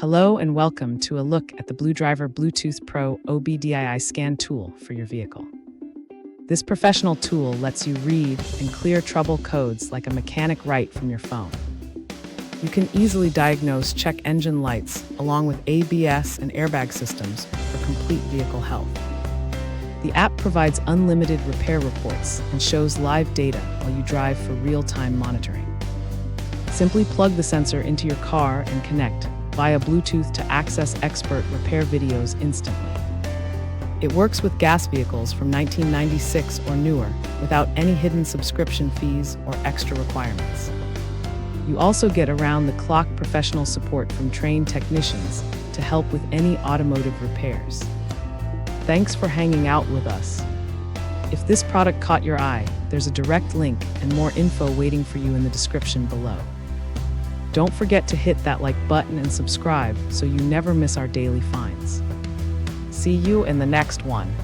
Hello and welcome to a look at the BlueDriver Bluetooth Pro OBDII scan tool for your vehicle. This professional tool lets you read and clear trouble codes like a mechanic write from your phone. You can easily diagnose check engine lights along with ABS and airbag systems for complete vehicle health. The app provides unlimited repair reports and shows live data while you drive for real-time monitoring. Simply plug the sensor into your car and connect via Bluetooth to access expert repair videos instantly. It works with gas vehicles from 1996 or newer without any hidden subscription fees or extra requirements. You also get around-the-clock professional support from trained technicians to help with any automotive repairs. Thanks for hanging out with us. If this product caught your eye, there's a direct link and more info waiting for you in the description below. Don't forget to hit that like button and subscribe so you never miss our daily finds. See you in the next one.